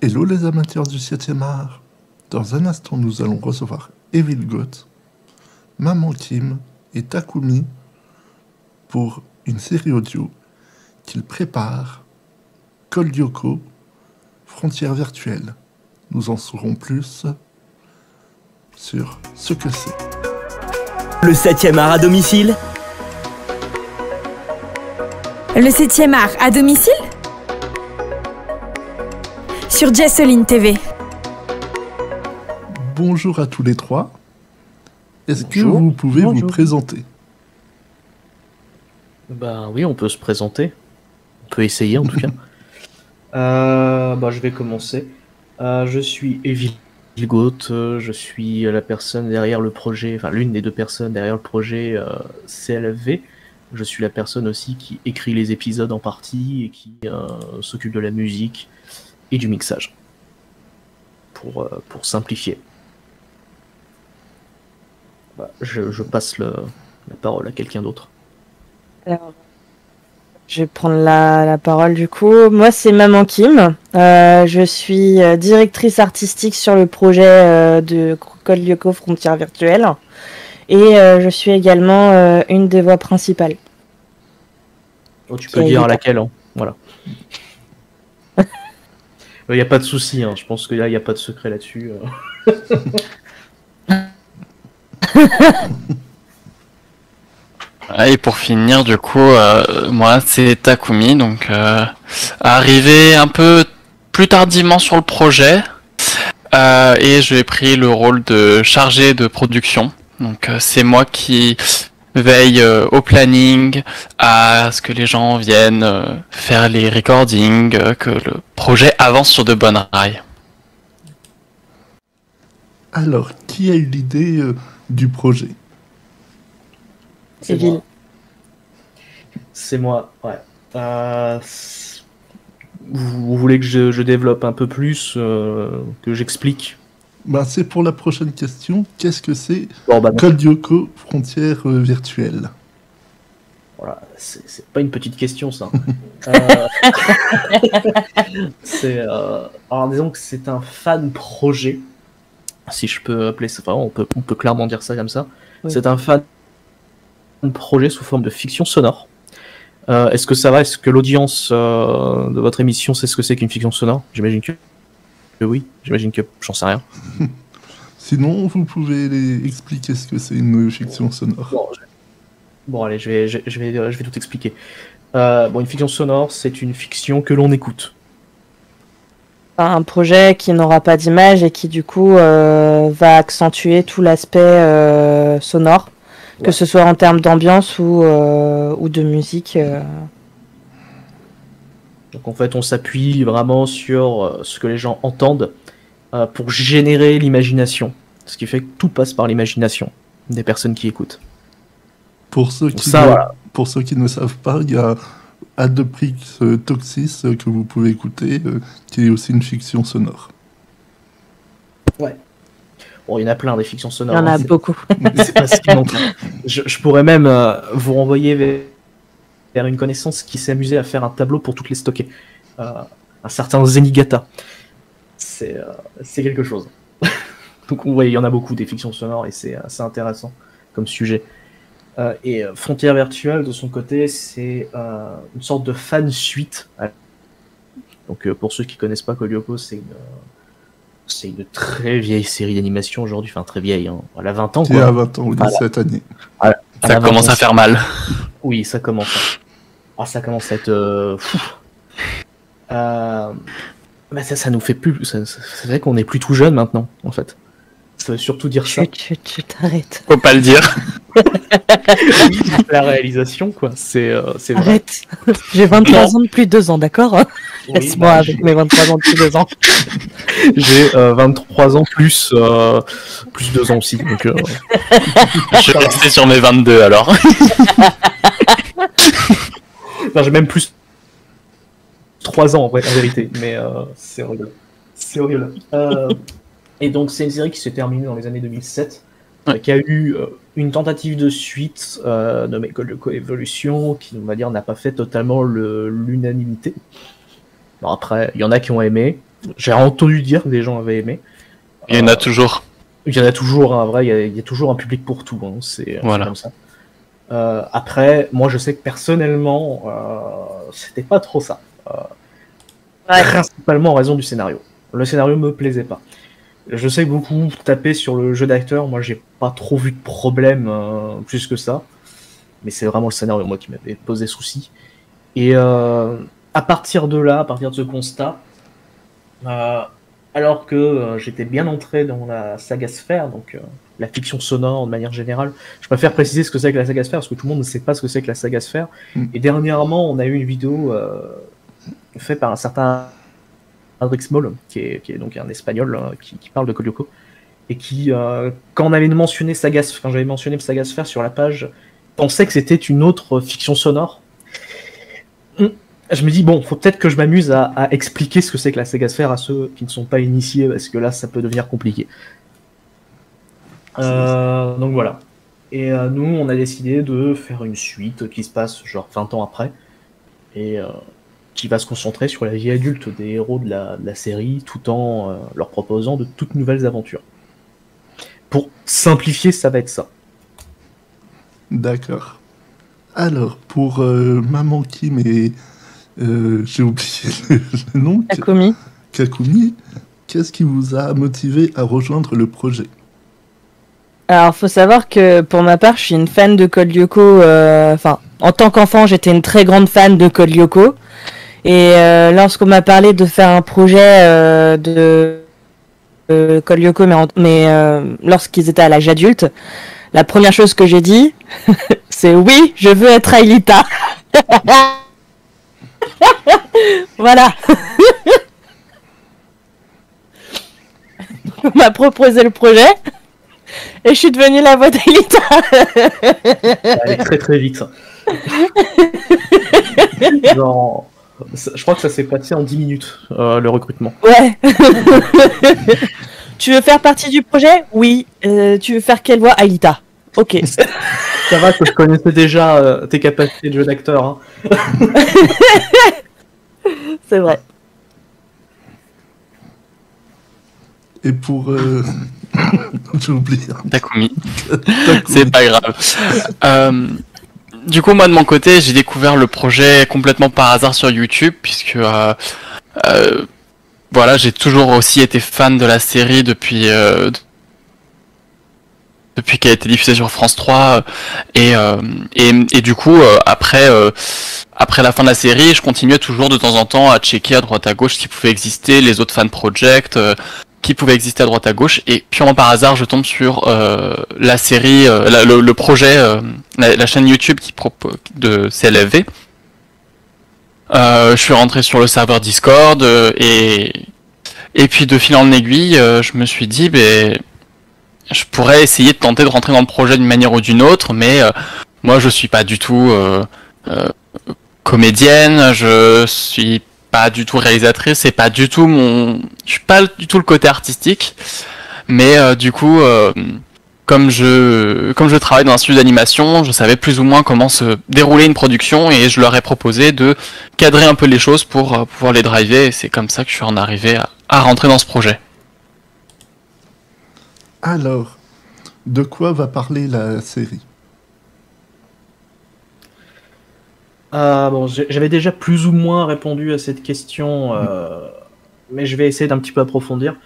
Hello les amateurs du 7e art. Dans un instant, nous allons recevoir Evil Goat, Maman Kim et Takumi pour une série audio qu'ils préparent, Code Lyoko, Frontières virtuelles. Nous en saurons plus sur ce que c'est. Le 7e art à domicile. Le 7e art à domicile sur Jesseline TV. Bonjour à tous les trois. Est-ce que Bonjour. vous pouvez vous Bonjour. présenter? Bah oui, on peut se présenter. On peut essayer en tout cas. Je vais commencer. Je suis Evil Goat. Je suis la personne derrière le projet, enfin l'une des deux personnes derrière le projet CLFV. Je suis la personne aussi qui écrit les épisodes en partie et qui s'occupe de la musique et du mixage. Pour simplifier. Je passe la parole à quelqu'un d'autre. Alors, je vais prendre la parole du coup. Moi, c'est Maman Kim. Je suis directrice artistique sur le projet de Code Lyoko Frontières virtuelles. Et je suis également une des voix principales. Oh, tu peux dire laquelle, hein. Voilà. Il n'y a pas de souci, hein. Je pense que là, il n'y a pas de secret là-dessus. Et pour finir, du coup, moi c'est Takumi, donc arrivé un peu plus tardivement sur le projet, et j'ai pris le rôle de chargé de production. Donc c'est moi qui veille au planning, à ce que les gens viennent faire les recordings, que le projet avance sur de bonnes rails. Alors, qui a eu l'idée du projet? C'est Evil. C'est moi, ouais. Vous voulez que je développe un peu plus, que j'explique? C'est pour la prochaine question. Qu'est-ce que c'est Non. Code Lyoko Frontières virtuelles? Voilà, c'est pas une petite question, ça. Alors disons que c'est un fan projet, si je peux appeler ça. Enfin, on peut clairement dire ça comme ça. Oui. C'est un fan projet sous forme de fiction sonore. Est-ce que ça va? Est-ce que l'audience de votre émission sait ce que c'est qu'une fiction sonore? J'imagine que oui. J'imagine que j'en sais rien. Sinon, vous pouvez expliquer ce que c'est une fiction sonore. Bon, allez, je vais tout expliquer. Une fiction sonore, c'est une fiction que l'on écoute. Un projet qui n'aura pas d'image et qui du coup va accentuer tout l'aspect sonore, ouais. Que ce soit en termes d'ambiance ou de musique. Donc en fait, on s'appuie vraiment sur ce que les gens entendent pour générer l'imagination. Ce qui fait que tout passe par l'imagination des personnes qui écoutent. Pour ceux qui ne savent pas, il y a Adoprix Toxis que vous pouvez écouter, qui est aussi une fiction sonore. Ouais. Bon, il y en a plein des fictions sonores. Il y en a beaucoup. C'est pas si longtemps. Je pourrais même vous renvoyer vers une connaissance qui s'est amusée à faire un tableau pour toutes les stocker. Un certain Zenigata. C'est quelque chose. Donc vous voyez, il y en a beaucoup des fictions sonores et c'est assez intéressant comme sujet. Et Frontières virtuelles, de son côté, c'est une sorte de fan suite. Donc pour ceux qui connaissent pas Code Lyoko, c'est une très vieille série d'animation aujourd'hui, enfin très vieille, hein. Elle a 20 ans. Qui a 20 ans, cette année. Ça commence à faire mal. Oui, ça commence. Ça commence à être... ça nous fait plus... C'est vrai qu'on est plus tout jeune maintenant, en fait. Ça veut surtout dire ça. Tu t'arrêtes. Faut pas le dire. La réalisation, quoi. C'est vrai. Arrête. J'ai 23 ans depuis 2 ans, d'accord? Oui, laisse-moi avec mes 23 ans depuis 2 ans. J'ai 23 ans plus 2 ans aussi. Donc, je vais rester sur mes 22 alors. J'ai même plus 3 ans en vérité. Mais c'est horrible. C'est horrible. Et donc c'est une série qui s'est terminée dans les années 2007, qui a eu une tentative de suite nommée Code Lyoko Evolution, qui on va dire n'a pas fait totalement l'unanimité. Bon, après, il y en a qui ont aimé, J'ai entendu dire que des gens avaient aimé. Il y en a toujours. Il y en a toujours, un vrai, il y a toujours un public pour tout, hein, c'est Voilà. comme ça. Après, moi je sais que personnellement, c'était pas trop ça. Principalement en raison du scénario. Le scénario me plaisait pas. Je sais que beaucoup tapaient sur le jeu d'acteur, moi j'ai pas trop vu de problème plus que ça. Mais c'est vraiment le scénario, moi, qui m'avait posé souci. Et à partir de là, à partir de ce constat, alors que j'étais bien entré dans la saga sphère, donc la fiction sonore de manière générale, je préfère préciser ce que c'est que la saga sphère, parce que tout le monde ne sait pas ce que c'est que la saga sphère. Et dernièrement, on a eu une vidéo faite par un certain Adrix Moll, qui est donc un espagnol qui parle de Code Lyoko, et qui, quand on avait mentionné quand j'avais mentionné saga sphère sur la page, pensait que c'était une autre fiction sonore. Je me dis, bon, faut peut-être que je m'amuse à expliquer ce que c'est que la saga sphère à ceux qui ne sont pas initiés, parce que là, ça peut devenir compliqué. Donc voilà. Et nous, on a décidé de faire une suite qui se passe genre 20 ans après, et qui va se concentrer sur la vie adulte des héros de la série, tout en leur proposant de toutes nouvelles aventures. Pour simplifier, ça va être ça. D'accord. Alors, pour Maman Kim et... j'ai oublié le nom. Takumi. Kakumi, qu'est-ce qui vous a motivé à rejoindre le projet? Alors, faut savoir que pour ma part, je suis une fan de Code Lyoko. Enfin, en tant qu'enfant, j'étais une très grande fan de Code Lyoko. Et lorsqu'on m'a parlé de faire un projet de Code Lyoko, mais lorsqu'ils étaient à l'âge adulte, la première chose que j'ai dit, c'est oui, je veux être Aelita. Voilà. On m'a proposé le projet et je suis devenue la voix d'Aelita. Elle est très très vite. Ça. Genre, je crois que ça s'est passé en 10 minutes, le recrutement. Ouais. Tu veux faire partie du projet? Oui. Tu veux faire quelle voix? Aelita. Ok. Ça va que je connaissais déjà tes capacités de jeu d'acteur. Hein. C'est vrai. Et pour... j'ai oublié. Takumi. C'est pas grave. Du coup, moi de mon côté, j'ai découvert le projet complètement par hasard sur YouTube, puisque voilà, j'ai toujours aussi été fan de la série depuis qu'elle a été diffusée sur France 3 et du coup après la fin de la série, je continuais toujours de temps en temps à checker à droite à gauche ce qui pouvait exister, les autres fan projects qui pouvaient exister à droite à gauche, et purement par hasard je tombe sur la série, le projet, la chaîne YouTube de CLFV. Je suis rentré sur le serveur Discord et puis de fil en aiguille, je me suis dit je pourrais essayer de tenter de rentrer dans le projet d'une manière ou d'une autre, mais moi je suis pas du tout comédienne, je suis pas du tout réalisatrice, c'est pas du tout je suis pas du tout le côté artistique, mais du coup comme je travaille dans un studio d'animation, je savais plus ou moins comment se dérouler une production, et je leur ai proposé de cadrer un peu les choses pour pouvoir les driver, et c'est comme ça que je suis en arrivé à rentrer dans ce projet. Alors, de quoi va parler la série? Bon, j'avais déjà plus ou moins répondu à cette question, mais je vais essayer d'un petit peu approfondir.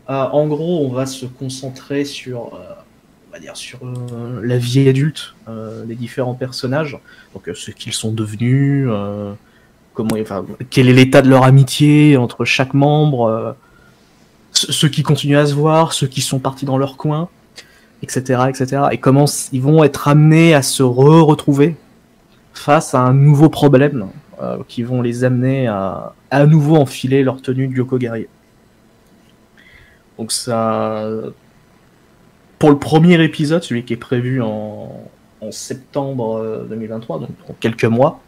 En gros, on va se concentrer sur, on va dire, sur la vie adulte des différents personnages, donc ce qu'ils sont devenus, quel est l'état de leur amitié entre chaque membre, ceux qui continuent à se voir, ceux qui sont partis dans leur coin, etc., etc., et comment ils vont être amenés à se retrouver face à un nouveau problème qui vont les amener à nouveau enfiler leur tenue de Yoko guerrier. Donc ça, pour le premier épisode, celui qui est prévu en septembre 2023, donc dans quelques mois,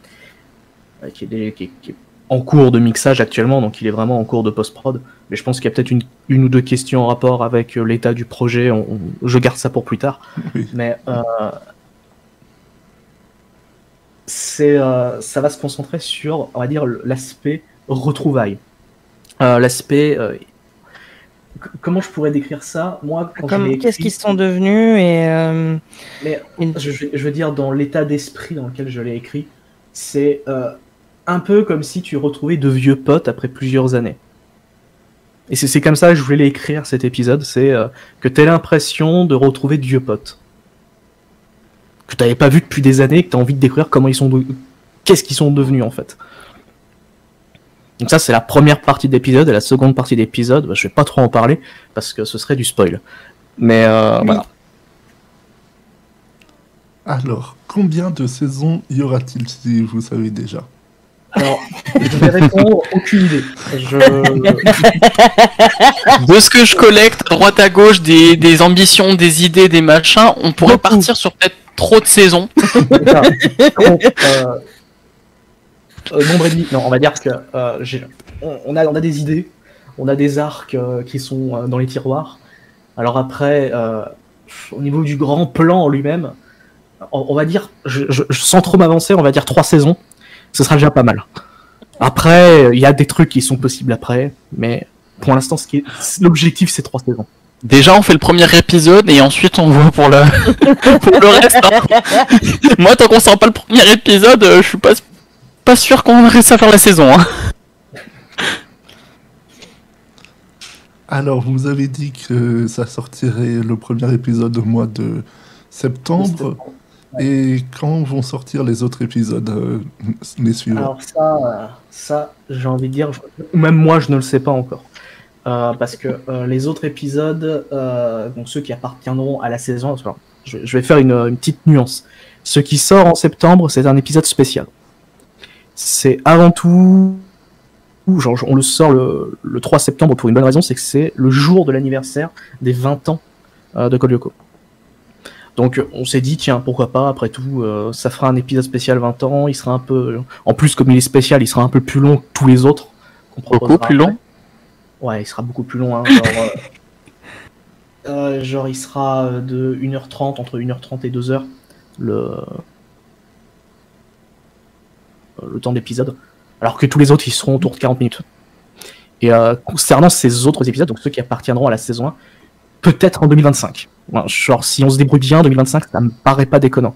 qui est en cours de mixage actuellement, donc il est vraiment en cours de post-prod, mais je pense qu'il y a peut-être une ou deux questions en rapport avec l'état du projet, je garde ça pour plus tard, Oui. mais ça va se concentrer sur, on va dire, l'aspect retrouvailles. l'aspect... comment je pourrais décrire ça? Moi, quand je l'ai écrit... Qu'est-ce qu'ils sont devenus et Mais je veux dire, dans l'état d'esprit dans lequel je l'ai écrit, c'est un peu comme si tu retrouvais de vieux potes après plusieurs années. Et c'est comme ça que je voulais l'écrire, cet épisode, c'est que t'aies l'impression de retrouver de vieux potes. Que t'avais pas vu depuis des années, que t'as envie de découvrir comment ils sont... Qu'est-ce qu'ils sont devenus, en fait. Donc ça, c'est la première partie de l'épisode, et la seconde partie de l'épisode, je vais pas trop en parler, parce que ce serait du spoil. Mais voilà. Alors, combien de saisons y aura-t-il, si vous savez déjà? Alors, je vais répondre, aucune idée. De ce que je collecte à droite à gauche, des ambitions, des idées, des machins, on pourrait partir sur peut-être trop de saisons. Nombre et demi. Non, on va dire que on a des idées, on a des arcs qui sont dans les tiroirs. Alors après, au niveau du grand plan en lui-même, on va dire, sans trop m'avancer, on va dire 3 saisons. Ce sera déjà pas mal. Après, il y a des trucs qui sont possibles après, mais pour l'instant, l'objectif, c'est 3 saisons. Déjà, on fait le premier épisode et ensuite on voit pour le reste. Hein. Moi, tant qu'on sort pas le premier épisode, je suis pas sûr qu'on réussisse à faire la saison. Hein. Alors, vous avez dit que ça sortirait le premier épisode au mois de septembre. Et quand vont sortir les autres épisodes, les suivants? Alors ça, j'ai envie de dire, même moi je ne le sais pas encore. Parce que les autres épisodes, donc ceux qui appartiendront à la saison, alors, je vais faire une petite nuance. Ce qui sort en septembre, c'est un épisode spécial. C'est avant tout, genre on le sort le 3 septembre pour une bonne raison, c'est que c'est le jour de l'anniversaire des 20 ans de Code Lyoko. Donc on s'est dit, tiens, pourquoi pas, après tout, ça fera un épisode spécial 20 ans, il sera un peu... En plus, comme il est spécial, il sera un peu plus long que tous les autres. Beaucoup plus long? Ouais, il sera beaucoup plus long. Hein, genre, il sera de 1h30, entre 1h30 et 2h, le temps d'épisode. Alors que tous les autres, ils seront autour de 40 minutes. Et concernant ces autres épisodes, donc ceux qui appartiendront à la saison 1, peut-être en 2025. Genre, si on se débrouille bien, 2025, ça me paraît pas déconnant.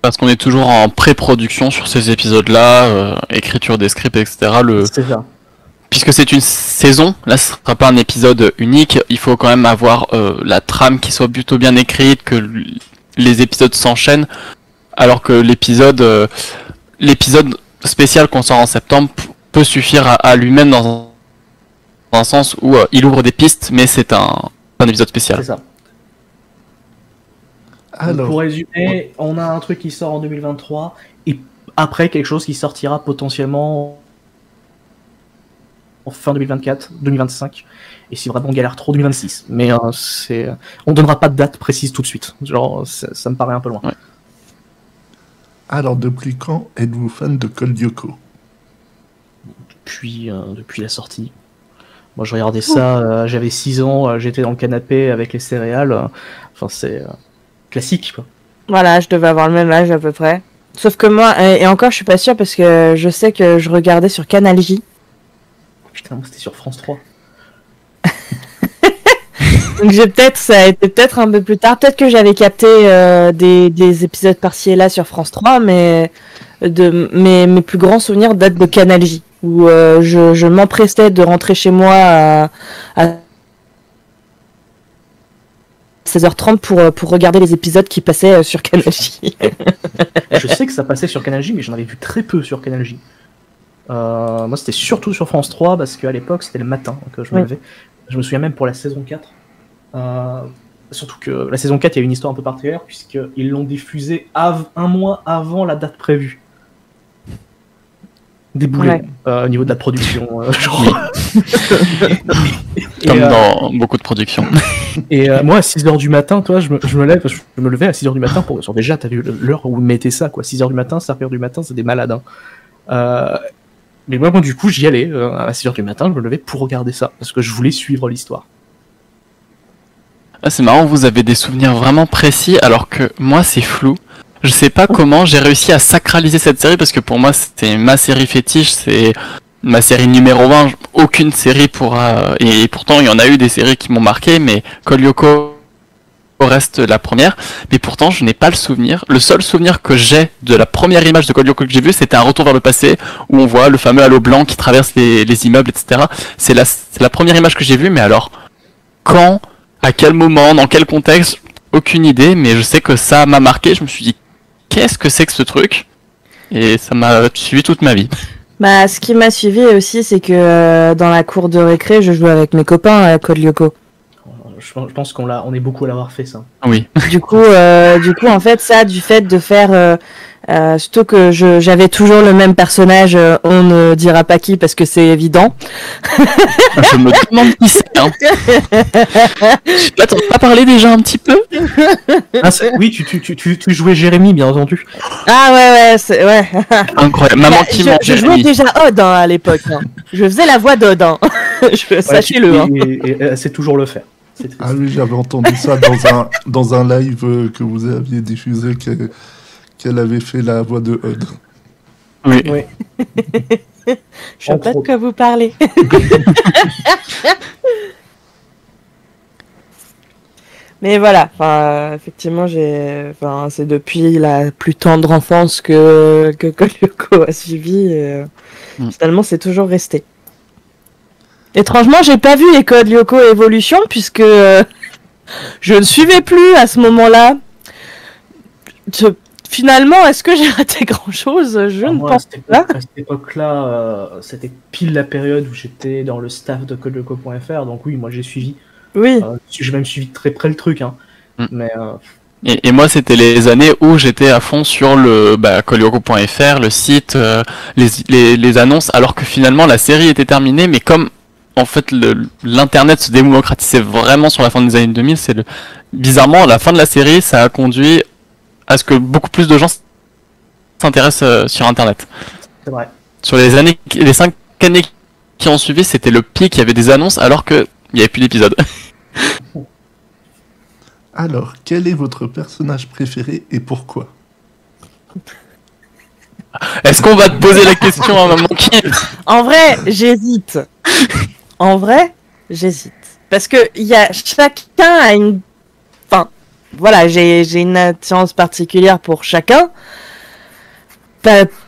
Parce qu'on est toujours en pré-production sur ces épisodes-là, écriture des scripts, etc. C'est ça. Puisque c'est une saison, là ce sera pas un épisode unique, il faut quand même avoir la trame qui soit plutôt bien écrite, que les épisodes s'enchaînent, alors que l'épisode spécial qu'on sort en septembre peut suffire à lui-même dans un sens où il ouvre des pistes, mais c'est un épisode spécial. C'est ça. Alors, pour résumer, on a un truc qui sort en 2023, et après quelque chose qui sortira potentiellement en fin 2024, 2025, et si vraiment on galère trop, 2026. Mais on donnera pas de date précise tout de suite. Genre, ça me paraît un peu loin. Ouais. Alors, depuis quand êtes-vous fan de Code Lyoko? Depuis la sortie. Moi, je regardais ça, j'avais 6 ans, j'étais dans le canapé avec les céréales. Enfin, c'est classique, quoi. Voilà, je devais avoir le même âge à peu près. Sauf que moi, et encore, je suis pas sûre parce que je sais que je regardais sur Canal J. Putain, moi, c'était sur France 3. Donc ça a été peut-être un peu plus tard. Peut-être que j'avais capté des épisodes par-ci et là sur France 3, mais mes plus grands souvenirs datent de Canal J, où je m'empressais de rentrer chez moi à 16h30 pour regarder les épisodes qui passaient sur Canal J. Je sais que ça passait sur Canal J, mais j'en avais vu très peu sur Canal J. Moi, c'était surtout sur France 3, parce qu'à l'époque, c'était le matin que je me levais. Je me souviens même pour la saison 4. Surtout que la saison 4, il y a une histoire un peu particulière, puisqu'ils l'ont diffusée un mois avant la date prévue. Déboulé au niveau de la production. Comme dans beaucoup de productions. Et moi, à 6h du matin, toi, je me lève, je me levais à 6h du matin pour... Déjà, t'as vu l'heure où vous mettez ça, quoi. 6h du matin, 5h du matin, c'est des malades. Hein. Mais moi, bon, du coup, j'y allais. À 6h du matin, je me levais pour regarder ça, parce que je voulais suivre l'histoire. Ah, c'est marrant, vous avez des souvenirs vraiment précis, alors que moi, c'est flou. Je sais pas comment j'ai réussi à sacraliser cette série, parce que pour moi, c'était ma série fétiche, c'est ma série numéro 1, aucune série pourra... Et pourtant, il y en a eu des séries qui m'ont marqué, mais Code Lyoko reste la première. Mais pourtant, je n'ai pas le souvenir. Le seul souvenir que j'ai de la première image de Code Lyoko que j'ai vue, c'était un retour vers le passé, où on voit le fameux halo blanc qui traverse les immeubles, etc. C'est la première image que j'ai vue, mais alors, quand, à quel moment, dans quel contexte, aucune idée, mais je sais que ça m'a marqué. Je me suis dit, qu'est-ce que c'est que ce truc? Et ça m'a suivi toute ma vie. Bah, ce qui m'a suivi aussi, c'est que dans la cour de récré, je jouais avec mes copains à Code Lyoko. Je pense on est beaucoup à l'avoir fait, ça. Oui. Du coup, en fait, ça, du fait de faire, surtout que j'avais toujours le même personnage, on ne dira pas qui parce que c'est évident. Je me demande qui c'est. Hein. Là, t'en as pas parlé déjà un petit peu? Oui, tu jouais Jérémy, bien entendu. Ah ouais, ouais. Incroyable. Maman qui mange. Je jouais déjà Odd à l'époque. Hein. Je faisais la voix d'Odd. Hein. Sachez-le. Hein. Et c'est toujours le faire. Ah oui, j'avais entendu ça dans un live que vous aviez diffusé qu'elle avait fait la voix de Odd. Oui. Je sais pas de quoi vous parlez. Mais voilà, effectivement, c'est depuis la plus tendre enfance que Code Lyoko a suivi. Finalement, c'est toujours resté. Étrangement, j'ai pas vu les Code Lyoko Evolution puisque je ne suivais plus à ce moment-là. Finalement, est-ce que j'ai raté grand-chose? Je ne pense pas. À cette époque-là, c'était pile la période où j'étais dans le staff de CodeLyoko.fr, donc oui, moi j'ai suivi. Oui. J'ai même suivi de très près le truc. Hein. Mais, et moi, c'était les années où j'étais à fond sur le CodeLyoko.fr, le site, les annonces, alors que finalement la série était terminée, mais comme en fait l'internet se démocratisait vraiment sur la fin des années 2000, bizarrement la fin de la série, ça a conduit à ce que beaucoup plus de gens s'intéressent sur internet. C'est vrai. Sur les 5 années qui ont suivi, c'était le pic, il y avait des annonces alors que il n'y avait plus d'épisodes. Alors, quel est votre personnage préféré et pourquoi? Est-ce qu'on va te poser la question à Maman Kim? En vrai, j'hésite. Parce que chacun a une... Enfin, voilà, j'ai une attirance particulière pour chacun.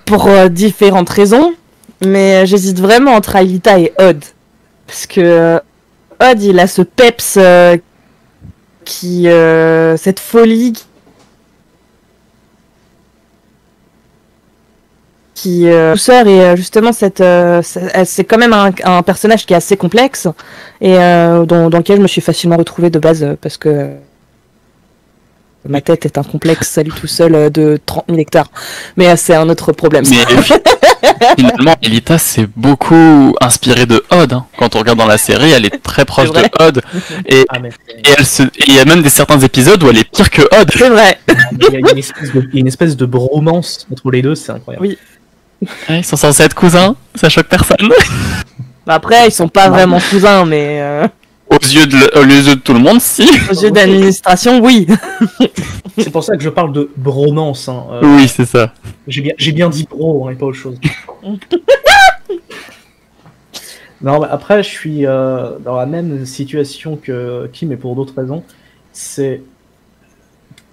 Pour différentes raisons. Mais j'hésite vraiment entre Aelita et Odd. Parce que Odd, il a ce peps cette folie qui douceur et justement c'est quand même un personnage qui est assez complexe et dans lequel je me suis facilement retrouvée de base parce que ma tête est un complexe à lui tout seul de 30 000 hectares. Mais c'est un autre problème. Mais finalement, Aelita s'est beaucoup inspirée de Odd. Hein. Quand on regarde dans la série, elle est très proche de Odd. Et il y a même certains épisodes où elle est pire que Odd. C'est vrai. Il y a une espèce de bromance entre les deux, c'est incroyable. Oui. Ouais, ils sont censés être cousins, ça choque personne. Après, ils sont pas vraiment cousins, mais... Aux yeux de tout le monde, si. Aux yeux d'administration, oui. C'est pour ça que je parle de bromance. Hein. Oui, c'est ça. J'ai bien dit bro, hein, et pas autre chose. Non, mais après, je suis dans la même situation que Kim, mais pour d'autres raisons.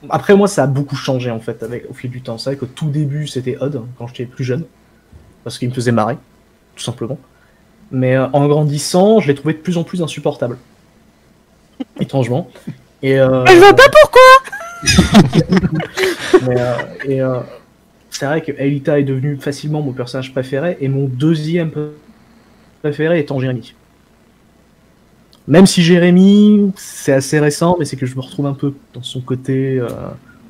Après, moi, ça a beaucoup changé, en fait, au fil du temps. C'est vrai qu'au tout début, c'était Odd, quand j'étais plus jeune. Parce qu'il me faisait marrer, tout simplement. Mais en grandissant, je l'ai trouvé de plus en plus insupportable. Étrangement. Et je vois pas pourquoi. C'est vrai que Aelita est devenue facilement mon personnage préféré, et mon deuxième préféré étant Jérémy. Même si Jérémy, c'est assez récent, mais c'est que je me retrouve un peu dans son côté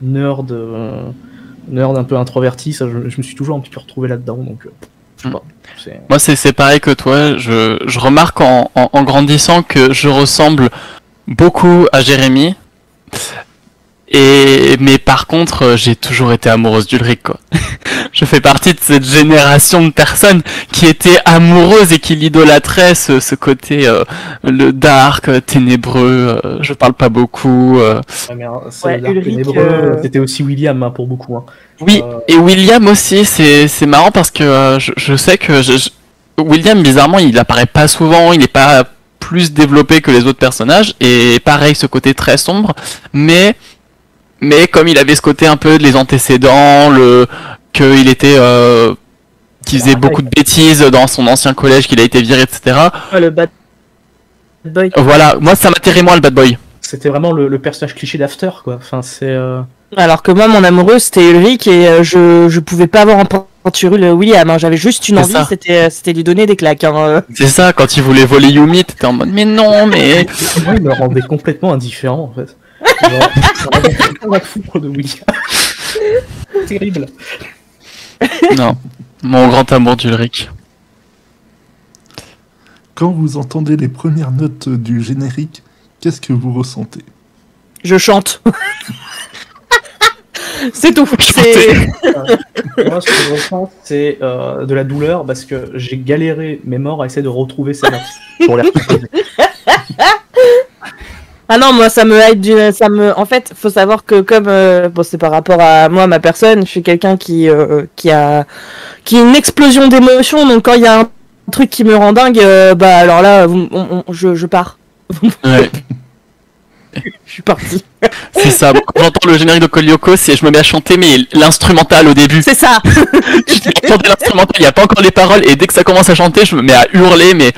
nerd un peu introverti, ça, je me suis toujours un petit peu retrouvé là-dedans, donc je sais pas. Moi c'est pareil que toi, je remarque en grandissant que je ressemble beaucoup à Jérémy, mais par contre j'ai toujours été amoureuse d'Ulrich, quoi. Je fais partie de cette génération de personnes qui étaient amoureuses et qui l'idolâtraient, ce côté le dark, ténébreux, je parle pas beaucoup. Ulrich, ténébreux, c'était aussi William, hein, pour beaucoup. Hein. Oui, et William aussi, c'est marrant parce que je sais que William, bizarrement, il apparaît pas souvent, il n'est pas plus développé que les autres personnages, et pareil, ce côté très sombre, mais comme il avait ce côté un peu les antécédents, qu'il était, qu'il faisait beaucoup de bêtises dans son ancien collège, qu'il a été viré, etc. Ouais, le bad boy. Voilà, moi ça m'atterrait moins le bad boy. C'était vraiment le personnage cliché d'After, quoi. Enfin, c'est. Alors que moi, mon amoureux, c'était Ulrich et je pouvais pas avoir en peinture le William. Hein. J'avais juste une C'est envie, ça. c'était lui donner des claques. Hein. C'est ça, quand il voulait voler Yumi, t'étais en mode mais non, mais. Moi, il me rendait complètement indifférent, en fait. Genre, on va te foutre de William. Terrible. Non, mon grand amour d'Ulrich. Quand vous entendez les premières notes du générique, qu'est-ce que vous ressentez? Je chante. C'est tout. C'est... Moi, ce que je ressens, c'est de la douleur parce que j'ai galéré mes morts à essayer de retrouver ces notes pour les retrouver. Ah non, moi ça me hype en fait, faut savoir que comme bon, c'est par rapport à moi, ma personne, je suis quelqu'un qui a une explosion d'émotions, donc quand il y a un truc qui me rend dingue, bah alors là je pars. Ouais. Je suis parti. C'est ça, quand j'entends le générique de Code Lyoko, je me mets à chanter, mais l'instrumental au début. C'est ça. J'entends l'instrumental, il n'y a pas encore les paroles, et dès que ça commence à chanter, je me mets à hurler, mais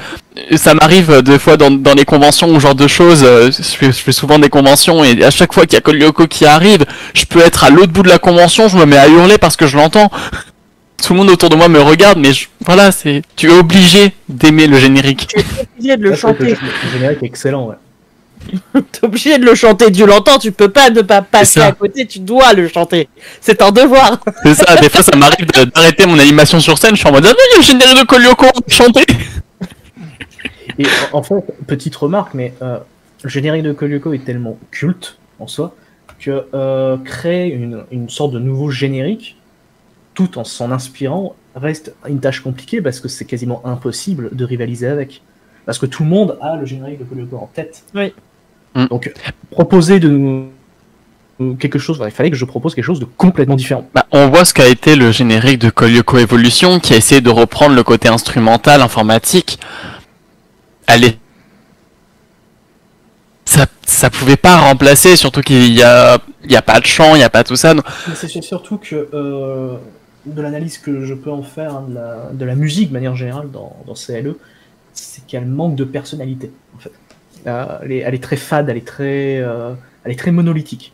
ça m'arrive deux fois dans les conventions ou genre de choses. Je fais souvent des conventions, et à chaque fois qu'il y a Code Lyoko qui arrive, je peux être à l'autre bout de la convention, je me mets à hurler parce que je l'entends. Tout le monde autour de moi me regarde, mais voilà, tu es obligé d'aimer le générique. Tu es obligé de le chanter. Le générique est excellent, ouais. T'es obligé de le chanter, tu l'entends, tu peux pas ne pas passer à côté, tu dois le chanter. C'est un devoir. C'est ça, des fois ça m'arrive d'arrêter mon animation sur scène, je suis en mode ah non, il y a le générique de Code Lyoko, on va chanter. Et en fait, petite remarque, mais le générique de Code Lyoko est tellement culte en soi que créer une sorte de nouveau générique tout en s'en inspirant reste une tâche compliquée parce que c'est quasiment impossible de rivaliser avec. Parce que tout le monde a le générique de Code Lyoko en tête. Oui. Donc, proposer quelque chose, il fallait que je propose quelque chose de complètement différent. Bah, on voit ce qu'a été le générique de Code Lyoko Evolution, qui a essayé de reprendre le côté instrumental, informatique. Ça pouvait pas remplacer, surtout qu'il y a pas de chant, il y a pas tout ça. Donc... Mais c'est surtout que de l'analyse que je peux en faire hein, de la musique de manière générale dans CLE, c'est qu'elle manque de personnalité en fait. Elle est très fade, elle est très monolithique.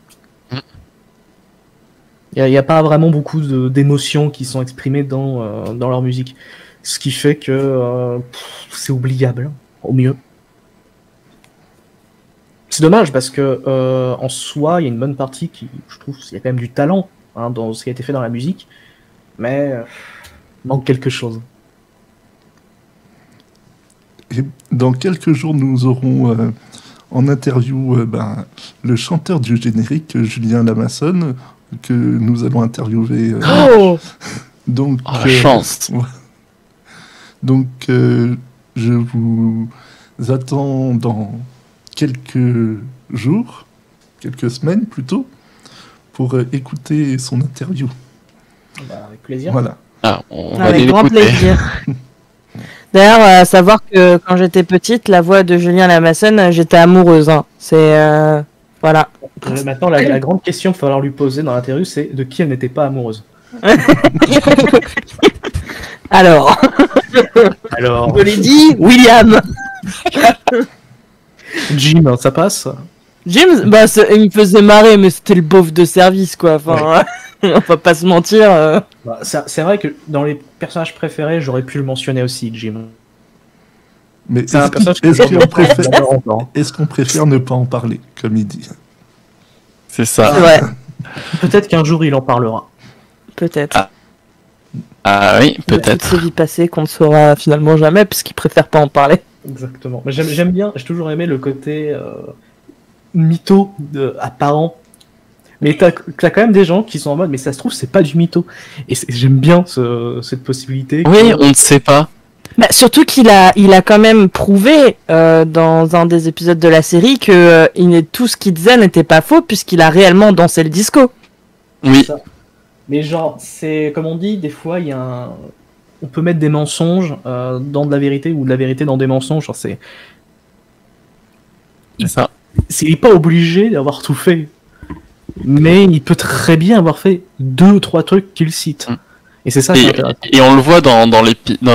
Il n'y a pas vraiment beaucoup d'émotions qui sont exprimées dans leur musique. Ce qui fait que c'est oubliable, au mieux. C'est dommage parce que en soi, il y a une bonne partie qui, je trouve, il y a quand même du talent hein, dans ce qui a été fait dans la musique, mais manque quelque chose. Et dans quelques jours, nous aurons en interview le chanteur du générique, Julien Lamassonne, que nous allons interviewer. Donc, la chance. Donc, je vous attends dans quelques jours, quelques semaines plutôt, pour écouter son interview. Bah, avec plaisir. Voilà. Ah, on va Avec grand l'écouter. plaisir. D'ailleurs, à savoir que quand j'étais petite, la voix de Julien Lamassonne, j'étais amoureuse. Hein. C'est voilà. Maintenant, la grande question qu'il va falloir lui poser dans l'interview, c'est de qui elle n'était pas amoureuse. Alors, je l'ai dit, William. Jim, ça passe. Jim, bah, il me faisait marrer, mais c'était le beauf de service, quoi. Enfin, on va pas se mentir. Bah, c'est vrai que dans les personnages préférés, j'aurais pu le mentionner aussi, Jim. Mais C'est un personnage est-ce qu'on préfère ne pas en parler, comme il dit? C'est ça. Ouais, Peut-être qu'un jour il en parlera. peut-être. Ah oui, Toutes peut-être. ces vies passées qu'on ne saura finalement jamais, puisqu'il préfère pas en parler. Exactement. Mais j'aime bien, j'ai toujours aimé le côté mytho apparent. Mais t'as quand même des gens qui sont en mode, mais ça se trouve, c'est pas du mytho. Et j'aime bien cette possibilité. Oui, on ne sait pas. Bah, surtout qu'il a quand même prouvé dans un des épisodes de la série que tout ce qu'il disait n'était pas faux, puisqu'il a réellement dansé le disco. Oui. Mais genre, c'est comme on dit, des fois il y a on peut mettre des mensonges dans de la vérité ou de la vérité dans des mensonges. Genre, C'est ça. il n'est pas obligé d'avoir tout fait, mais il peut très bien avoir fait 2 ou 3 trucs qu'il cite. Et c'est ça qui est intéressant. Et on le voit dans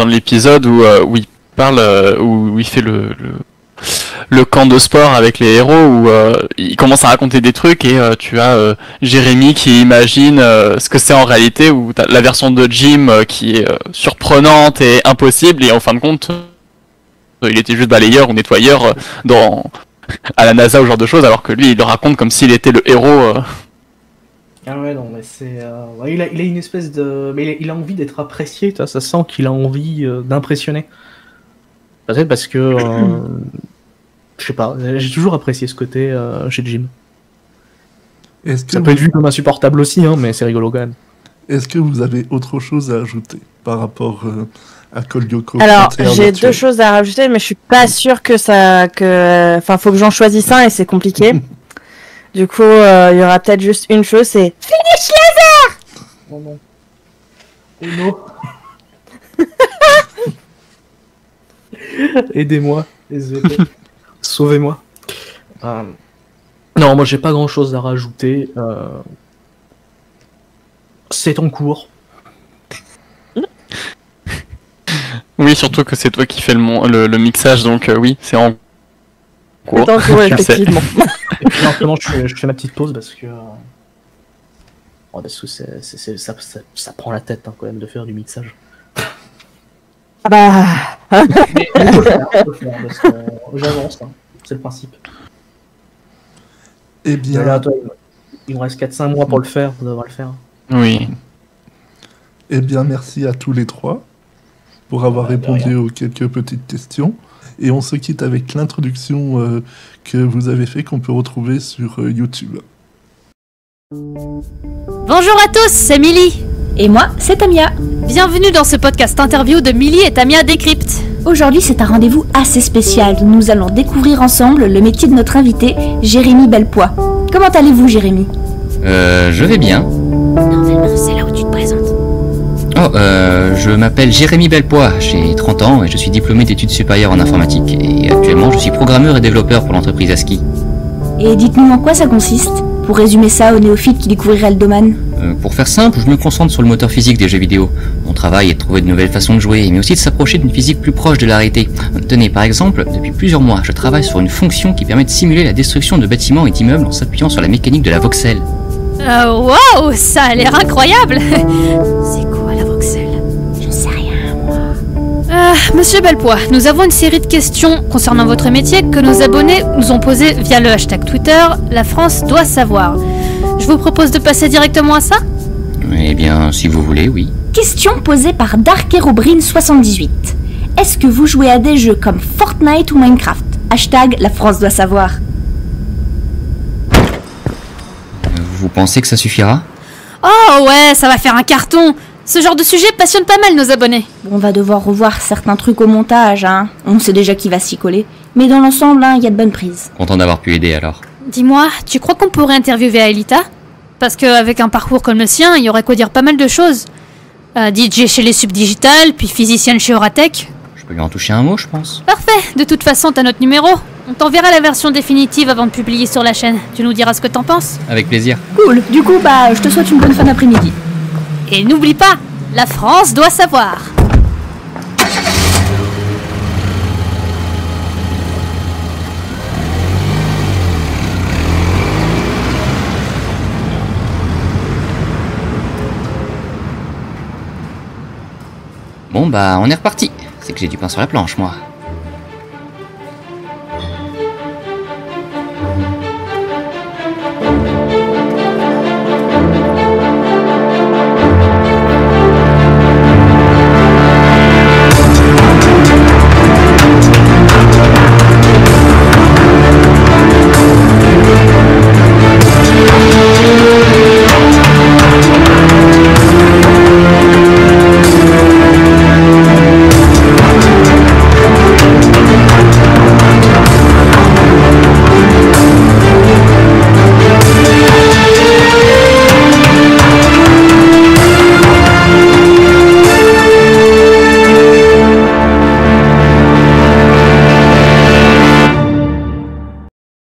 l'épisode où il parle, où il fait le camp de sport avec les héros, où il commence à raconter des trucs et tu as Jérémy qui imagine ce que c'est en réalité, où t'as la version de Jim qui est surprenante et impossible, et en fin de compte il était juste balayeur ou nettoyeur à la NASA ou ce genre de choses, alors que lui il le raconte comme s'il était le héros. Ah ouais, non, mais c'est. Ouais, il a une espèce de. Mais il a envie d'être apprécié, ça sent qu'il a envie d'impressionner. Peut-être parce que. Je sais pas, j'ai toujours apprécié ce côté chez Jim. Ça peut être vu comme insupportable aussi, hein, mais c'est rigolo quand même. Est-ce que vous avez autre chose à ajouter par rapport à Code Lyoko? Alors, j'ai 2 choses à rajouter, mais je suis pas sûre que ça. Enfin, faut que j'en choisisse un et c'est compliqué. Du coup, il y aura peut-être juste une chose, c'est Finish laser. Oh non. Oh non. Aidez-moi, désolé. Sauvez-moi. Non, moi j'ai pas grand-chose à rajouter. C'est en cours. Oui, surtout que c'est toi qui fais le mixage, donc oui, c'est en cours. C'est en cours, effectivement. Et puis simplement, je fais ma petite pause parce que ça prend la tête hein, quand même de faire du mixage. Ah bah. Mais on peut faire, parce que j'avance, hein. C'est le principe. Eh bien, là, toi, il me reste 4-5 mois pour le faire, on devra le faire. Oui. Eh bien, merci à tous les 3 pour avoir répondu aux quelques petites questions. Et on se quitte avec l'introduction que vous avez fait, qu'on peut retrouver sur YouTube. Bonjour à tous, c'est Millie. Et moi, c'est Tamia. Bienvenue dans ce podcast interview de Millie et Tamia Décrypte. Aujourd'hui, c'est un rendez-vous assez spécial. Nous allons découvrir ensemble le métier de notre invité, Jérémy Belpois. Comment allez-vous, Jérémy? Je vais bien. Normalement, c'est là où tu te présentes. Je m'appelle Jérémy Belpois, j'ai 30 ans et je suis diplômé d'études supérieures en informatique. Et actuellement, je suis programmeur et développeur pour l'entreprise ASCII. Et dites-nous en quoi ça consiste, pour résumer ça aux néophytes qui découvriraient le domaine. Pour faire simple, je me concentre sur le moteur physique des jeux vidéo. Mon travail est de trouver de nouvelles façons de jouer, mais aussi de s'approcher d'une physique plus proche de la réalité. Tenez, par exemple, depuis plusieurs mois, je travaille sur une fonction qui permet de simuler la destruction de bâtiments et d'immeubles en s'appuyant sur la mécanique de la voxel. Waouh, ça a l'air incroyable. C'est quoi la voxel? J'en sais rien, moi. Monsieur Belpois, nous avons une série de questions concernant votre métier que nos abonnés nous ont posées via le hashtag Twitter « La France doit savoir ». Je vous propose de passer directement à ça? Eh bien, si vous voulez, oui. Question posée par Darkerobrine78. Est-ce que vous jouez à des jeux comme Fortnite ou Minecraft? Hashtag La France doit savoir. Vous pensez que ça suffira? Oh ouais, ça va faire un carton. Ce genre de sujet passionne pas mal nos abonnés. On va devoir revoir certains trucs au montage, hein. On sait déjà qui va s'y coller. Mais dans l'ensemble, il y a de bonnes prises. Content d'avoir pu aider alors. Dis-moi, tu crois qu'on pourrait interviewer Aelita? Parce qu'avec un parcours comme le sien, il y aurait quoi dire pas mal de choses. DJ chez les Subdigital, puis physicienne chez Oratech. Je peux lui en toucher un mot, je pense. Parfait, de toute façon, t'as notre numéro. On t'enverra la version définitive avant de publier sur la chaîne. Tu nous diras ce que t'en penses. Avec plaisir. Cool, du coup, je te souhaite une bonne fin d'après-midi. Et n'oublie pas, la France doit savoir. Bon on est reparti. C'est que j'ai du pain sur la planche, moi.